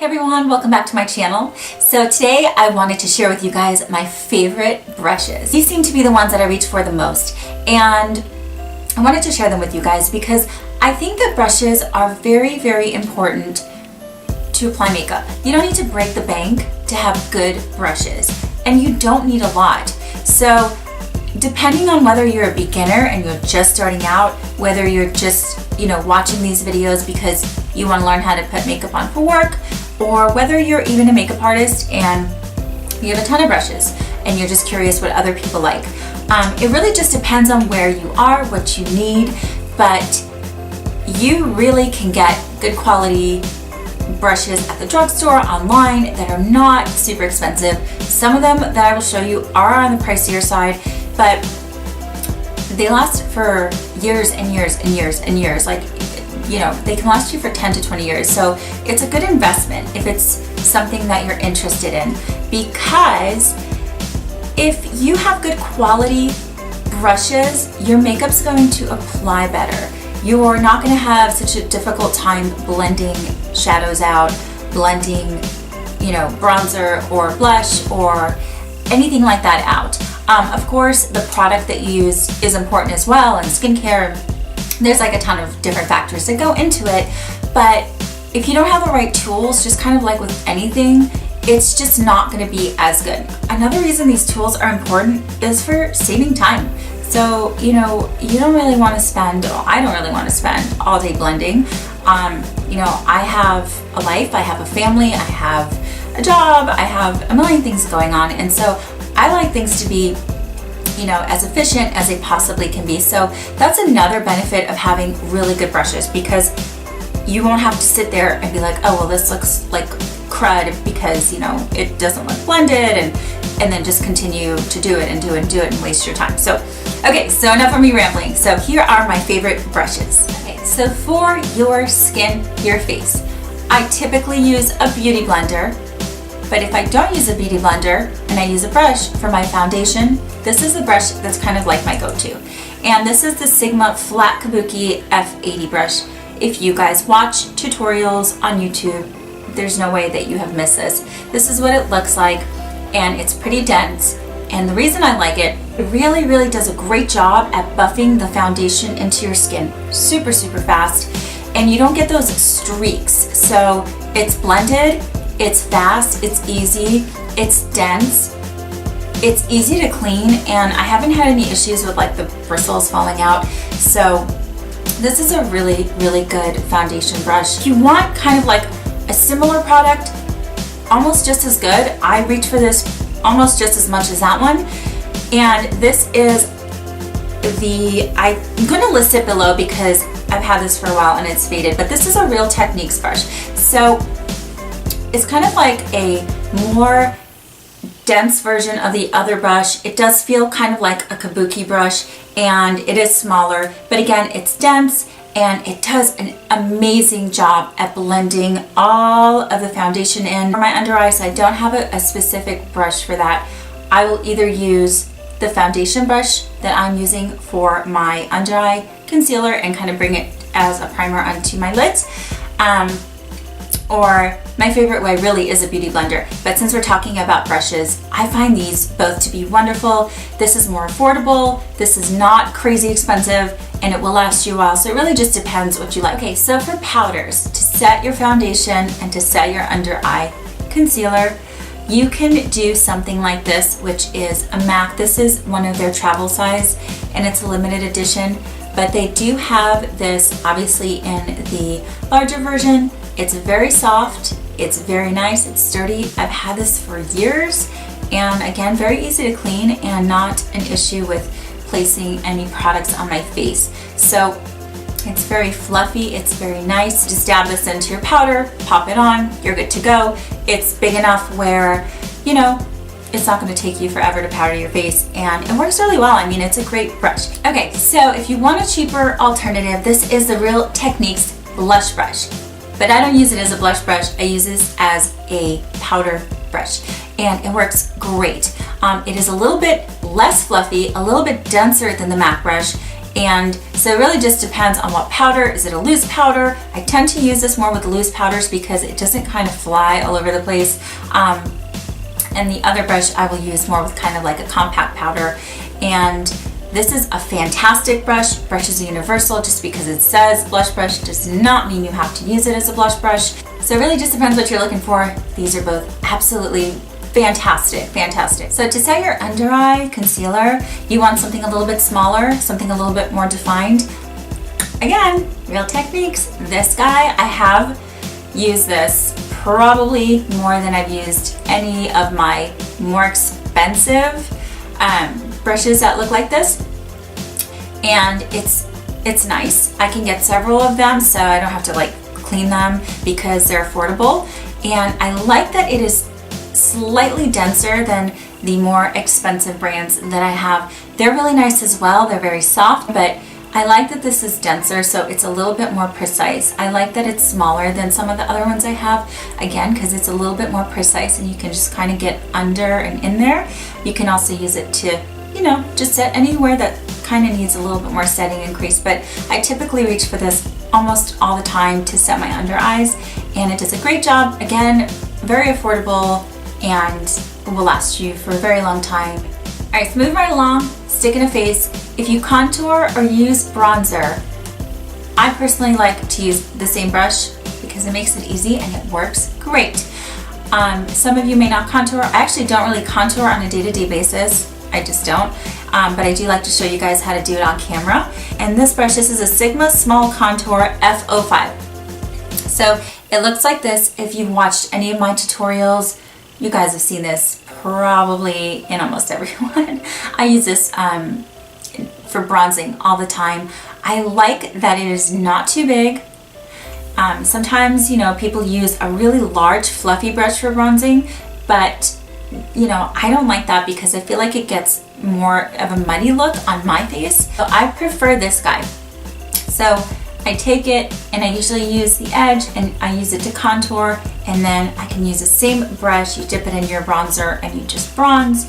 everyone, welcome back to my channel. So today I wanted to share with you guys my favorite brushes. These seem to be the ones that I reach for the most, and I wanted to share them with you guys because I think that brushes are very, very important to apply makeup. You don't need to break the bank to have good brushes, and you don't need a lot. So depending on whether you're a beginner and you're just starting out, whether you're just, watching these videos because you want to learn how to put makeup on for work, or whether you're even a makeup artist and you have a ton of brushes and you're just curious what other people like. It really just depends on where you are, what you need, but you really can get good quality brushes at the drugstore, online, that are not super expensive. Some of them that I will show you are on the pricier side, but they last for years and years and years and years. They can last you for 10 to 20 years. So it's a good investment if it's something that you're interested in, because if you have good quality brushes, your makeup's going to apply better. You're not going to have such a difficult time blending shadows out, blending, bronzer or blush or anything like that out. Of course, the product that you use is important as well, and skincare. There's like a ton of different factors that go into it, but if you don't have the right tools, just kind of like with anything, it's just not going to be as good. Another reason these tools are important is for saving time. So, you don't really want to spend, I don't really want to spend all day blending. I have a life, I have a family, I have a job, I have a million things going on, and so I like things to be as efficient as they possibly can be. So that's another benefit of having really good brushes, because you won't have to sit there and be like, oh, well, this looks like crud because, it doesn't look blended, and then just continue to do it and waste your time. So, okay, so enough of me rambling. So here are my favorite brushes. Okay, so for your skin, your face, I typically use a beauty blender. But if I don't use a beauty blender and I use a brush for my foundation, this is the brush that's kind of like my go-to. And this is the Sigma Flat Kabuki F80 brush. If you guys watch tutorials on YouTube, there's no way that you have missed this. This is what it looks like, and it's pretty dense. And the reason I like it, it really, really does a great job at buffing the foundation into your skin super, super fast. And you don't get those streaks. So it's blended, it's fast, it's easy, it's dense, it's easy to clean, and I haven't had any issues with like the bristles falling out. So this is a really, really good foundation brush. If you want kind of like a similar product, almost just as good, I reach for this almost just as much as that one. And this is I'm gonna list it below because I've had this for a while and it's faded, but this is a Real Techniques brush. So it's kind of like a more dense version of the other brush. It does feel kind of like a Kabuki brush, and it is smaller, but again, it's dense, and it does an amazing job at blending all of the foundation in. For my under eyes, I don't have a specific brush for that. I will either use the foundation brush that I'm using for my under eye concealer and kind of bring it as a primer onto my lids, or my favorite way really is a beauty blender. But since we're talking about brushes, I find these both to be wonderful. This is more affordable, this is not crazy expensive, and it will last you a while. So it really just depends what you like. Okay, so for powders, to set your foundation and to set your under eye concealer, you can do something like this, which is a MAC. This is one of their travel size, and it's a limited edition, but they do have this obviously in the larger version. It's very soft, it's very nice, it's sturdy. I've had this for years, and again, very easy to clean and not an issue with placing any products on my face. So it's very fluffy, it's very nice. Just dab this into your powder, pop it on, you're good to go. It's big enough where, it's not going to take you forever to powder your face, and it works really well. I mean, it's a great brush. Okay, so if you want a cheaper alternative, this is the Real Techniques blush brush. But I don't use it as a blush brush, I use this as a powder brush, and it works great. It is a little bit less fluffy, a little bit denser than the MAC brush, And so it really just depends on what powder. Is it a loose powder? I tend to use this more with loose powders because it doesn't kind of fly all over the place. And the other brush I will use more with kind of like a compact powder. And this is a fantastic brush. Brush is universal. Just because it says blush brush does not mean you have to use it as a blush brush. So it really just depends what you're looking for. These are both absolutely fantastic, fantastic. So to set your under eye concealer, you want something a little bit smaller, something a little bit more defined. Again, Real Techniques. This guy, I have used this probably more than I've used any of my more expensive brushes that look like this. And it's nice. I can get several of them, so I don't have to like clean them because they're affordable. And I like that it is slightly denser than the more expensive brands that I have. They're really nice as well. They're very soft, but I like that this is denser, so it's a little bit more precise. I like that it's smaller than some of the other ones I have, again, because it's a little bit more precise and you can just kind of get under and in there. You can also use it to, you know, just set anywhere that kind of needs a little bit more setting and crease, but I typically reach for this almost all the time to set my under eyes, and it does a great job. Again, very affordable and will last you for a very long time. All right, so moving right along, stick in a face. If you contour or use bronzer, I personally like to use the same brush because it makes it easy and it works great. Some of you may not contour. I actually don't really contour on a day-to-day basis. I just don't. But I do like to show you guys how to do it on camera. And this brush, this is a Sigma Small Contour F05. So it looks like this. If you've watched any of my tutorials, you guys have seen this probably in almost every one. I use this for bronzing all the time. I like that it is not too big. Sometimes, you know, people use a really large fluffy brush for bronzing, but you know, I don't like that because I feel like it gets more of a muddy look on my face. So I prefer this guy. So I take it and I usually use the edge and I use it to contour, and then I can use the same brush. You dip it in your bronzer and you just bronze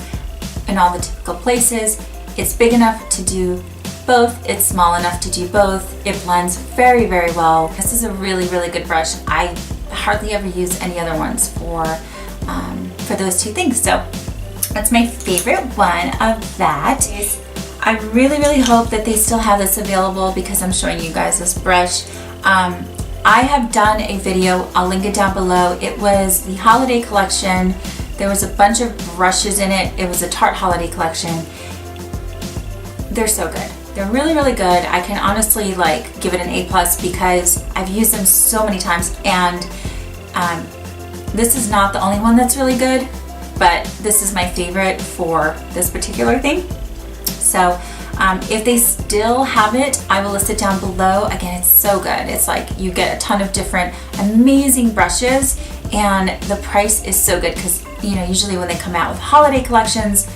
in all the typical places. It's big enough to do both. It's small enough to do both. It blends very, very well. This is a really, really good brush. I hardly ever use any other ones for those two things. So that's my favorite one of that. I really, really hope that they still have this available because I'm showing you guys this brush. I have done a video, I'll link it down below. It was the holiday collection. There was a bunch of brushes in it. It was a Tarte holiday collection. They're so good. They're really, really good. I can honestly like give it an A+ because I've used them so many times, and this is not the only one that's really good, but this is my favorite for this particular thing. So if they still have it, I will list it down below. Again, it's so good. It's like you get a ton of different amazing brushes, and the price is so good because, you know, usually when they come out with holiday collections,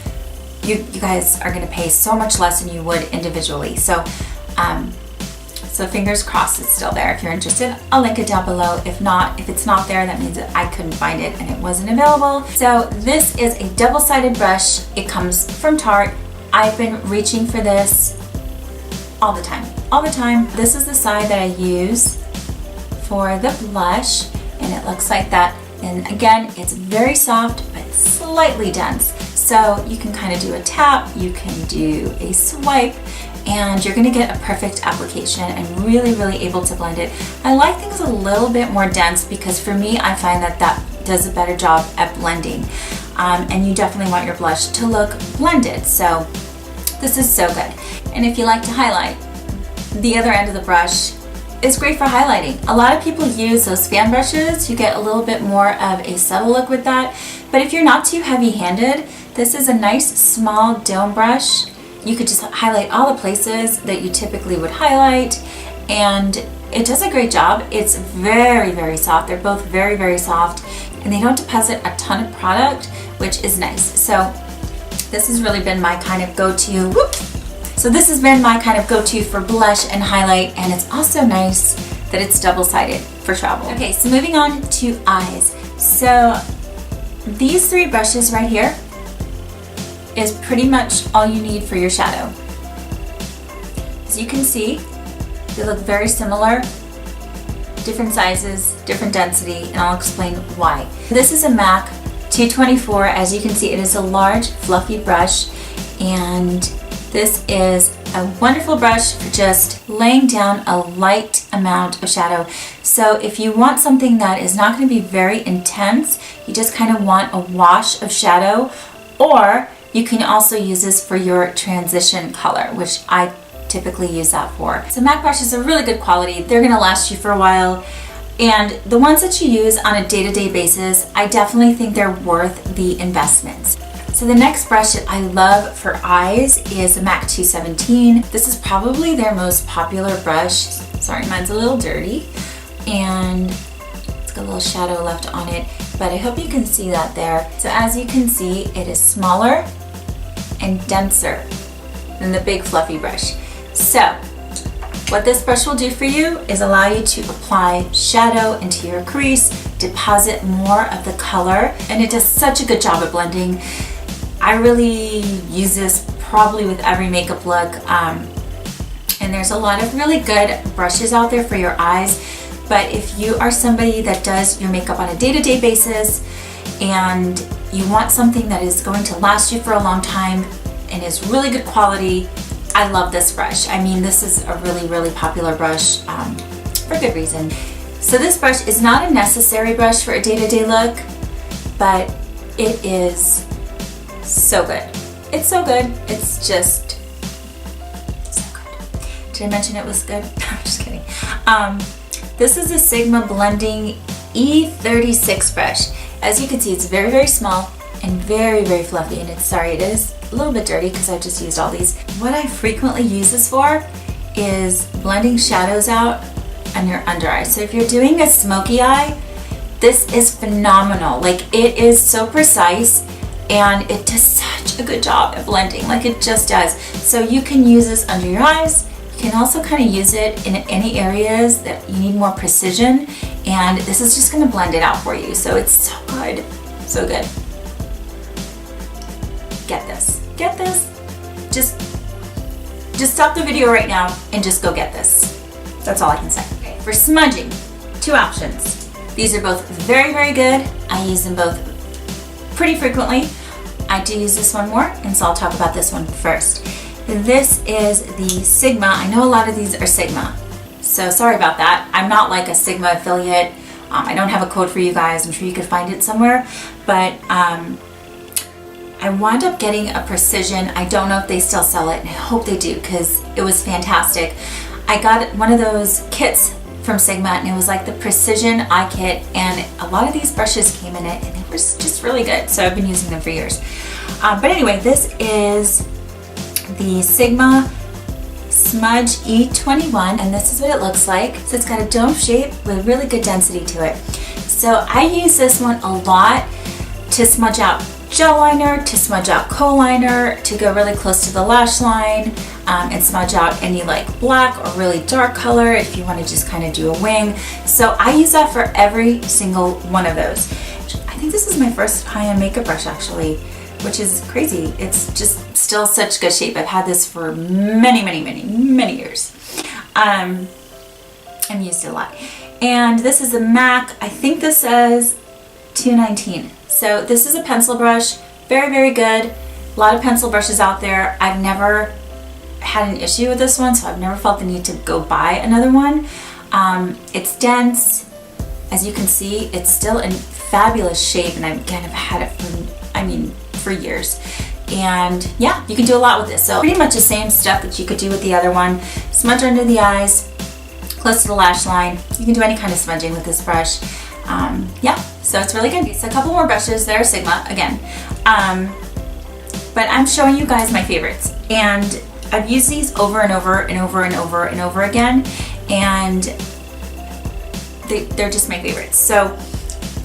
you guys are going to pay so much less than you would individually. So so fingers crossed it's still there. If you're interested, I'll link it down below. If not, if it's not there, that means that I couldn't find it and it wasn't available. So this is a double-sided brush. It comes from Tarte. I've been reaching for this all the time, all the time. This is the side that I use for the blush, and it looks like that. And again, it's very soft, but slightly dense. So you can kind of do a tap, you can do a swipe, and you're gonna get a perfect application and really, really able to blend it. I like things a little bit more dense because for me, I find that that does a better job at blending. And you definitely want your blush to look blended. So this is so good. And if you like to highlight, the other end of the brush is great for highlighting. A lot of people use those fan brushes. You get a little bit more of a subtle look with that. But if you're not too heavy-handed, this is a nice small dome brush. You could just highlight all the places that you typically would highlight, and it does a great job. It's very, very soft. They're both very, very soft, and they don't deposit a ton of product, which is nice. So this has really been my kind of go-to. So this has been my kind of go-to for blush and highlight, and it's also nice that it's double-sided for travel. Okay, so moving on to eyes. So these three brushes right here is pretty much all you need for your shadow. As you can see, they look very similar, different sizes, different density, and I'll explain why. This is a MAC 224. As you can see, it is a large, fluffy brush, and this is a wonderful brush for just laying down a light amount of shadow. So if you want something that is not going to be very intense, you just kind of want a wash of shadow, or you can also use this for your transition color, which I typically use that for. So MAC brushes are really good quality. They're going to last you for a while. And the ones that you use on a day-to-day basis, I definitely think they're worth the investments. So the next brush that I love for eyes is the MAC 217. This is probably their most popular brush. Sorry, mine's a little dirty and it's got a little shadow left on it, but I hope you can see that there. So as you can see, it is smaller and denser than the big fluffy brush. So what this brush will do for you is allow you to apply shadow into your crease, deposit more of the color, and it does such a good job at blending. I really use this probably with every makeup look, and there's a lot of really good brushes out there for your eyes, but if you are somebody that does your makeup on a day-to-day basis and you want something that is going to last you for a long time and is really good quality, I love this brush. I mean, this is a really, really popular brush for good reason. So this brush is not a necessary brush for a day-to-day look, but it is so good. It's so good. It's just so good. Did I mention it was good? I'm just kidding. This is a Sigma Blending E36 brush. As you can see, it's very, very small and very, very fluffy, and it is a little bit dirty because I just used all these. What I frequently use this for is blending shadows out on your under eye. So if you're doing a smoky eye, this is phenomenal. Like, it is so precise and it does such a good job at blending, like it just does. So you can use this under your eyes. You can also kind of use it in any areas that you need more precision, and this is just going to blend it out for you. So it's so good, so good. Get this. Get this. Just stop the video right now and just go get this. That's all I can say. Okay. For smudging, two options. These are both very, very good. I use them both pretty frequently. I do use this one more, and so I'll talk about this one first. This is the Sigma. I know a lot of these are Sigma, so sorry about that. I'm not like a Sigma affiliate. I don't have a code for you guys. I'm sure you could find it somewhere, but I wound up getting a Precision. I don't know if they still sell it, and I hope they do because it was fantastic. I got one of those kits from Sigma, and it was like the Precision Eye Kit, and a lot of these brushes came in it, and it was just really good. So I've been using them for years. But anyway, this is the Sigma Smudge E21, and this is what it looks like. So it's got a dome shape with really good density to it. So I use this one a lot to smudge out gel liner, to smudge out co-liner, to go really close to the lash line, and smudge out any like black or really dark color if you want to just kind of do a wing. So I use that for every single one of those. I think this is my first high-end makeup brush actually, which is crazy. It's just still such good shape. I've had this for many years. I'm used to it a lot. And this is a MAC, I think this says 219. So this is a pencil brush, very, very good. A lot of pencil brushes out there. I've never had an issue with this one, so I've never felt the need to go buy another one. It's dense. As you can see, it's still in fabulous shape, and I've kind of had it for years. And yeah, you can do a lot with this. So pretty much the same stuff that you could do with the other one. Smudge under the eyes, close to the lash line. You can do any kind of smudging with this brush. Yeah, so it's really good. So a couple more brushes. They're Sigma again. But I'm showing you guys my favorites. And I've used these over and over and over and over and over again. And they're just my favorites. So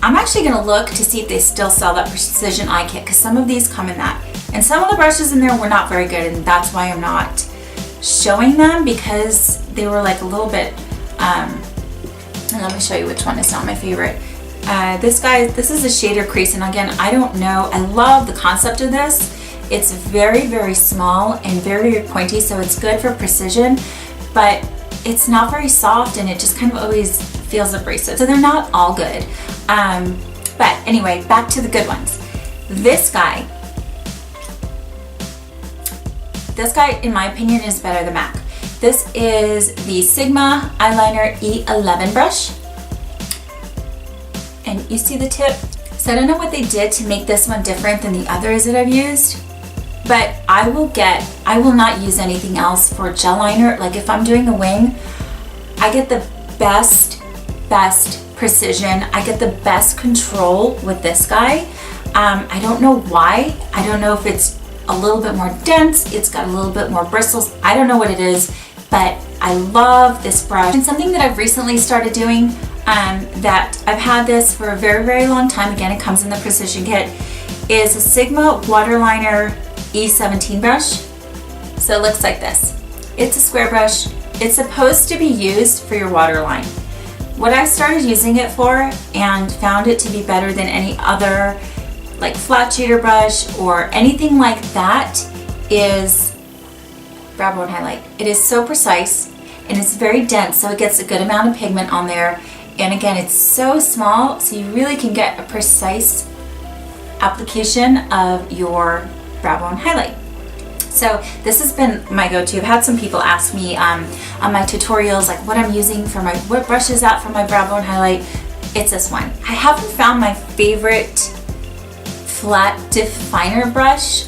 I'm actually going to look to see if they still sell that Precision Eye Kit, because some of these come in that. And some of the brushes in there were not very good, and that's why I'm not showing them, because they were like a little bit, and let me show you which one is not my favorite. This is a shader crease, and again, I don't know, I love the concept of this, It's very, very small and very, very pointy, so it's good for precision, but it's not very soft and it just kind of always feels abrasive. So they're not all good. But anyway, back to the good ones. This guy, in my opinion, is better than MAC. This is the Sigma Eyeliner E11 brush. And you see the tip? So I don't know what they did to make this one different than the others that I've used, but I will not use anything else for gel liner. Like if I'm doing a wing, I get the best precision. I get the best control with this guy. I don't know why. I don't know if it's a little bit more dense, it's got a little bit more bristles. I don't know what it is, but I love this brush. And something that I've recently started doing, that I've had this for a very, very long time, again, it comes in the Precision Kit, is a Sigma Waterliner E17 brush. So it looks like this. It's a square brush. It's supposed to be used for your waterline. What I started using it for and found it to be better than any other like flat shader brush or anything like that is brow bone highlight. It is so precise and it's very dense, so it gets a good amount of pigment on there. And again, it's so small, so you really can get a precise application of your brow bone highlight. So this has been my go-to. I've had some people ask me on my tutorials like what I'm using for what brush is that for my brow bone highlight. It's this one. I haven't found my favorite flat definer brush,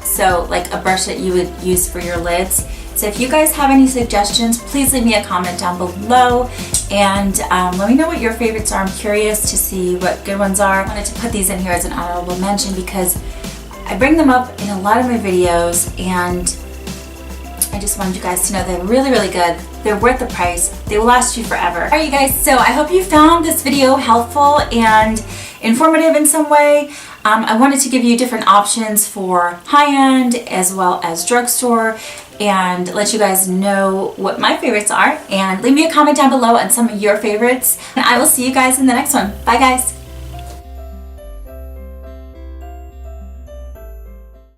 so like a brush that you would use for your lids. So if you guys have any suggestions, please leave me a comment down below and let me know what your favorites are. I'm curious to see what good ones are. I wanted to put these in here as an honorable mention because I bring them up in a lot of my videos and I just wanted you guys to know they're really, really good. They're worth the price. They will last you forever. All right, you guys, so I hope you found this video helpful and informative in some way. I wanted to give you different options for high-end as well as drugstore and let you guys know what my favorites are, and leave me a comment down below on some of your favorites, and I will see you guys in the next one. Bye guys.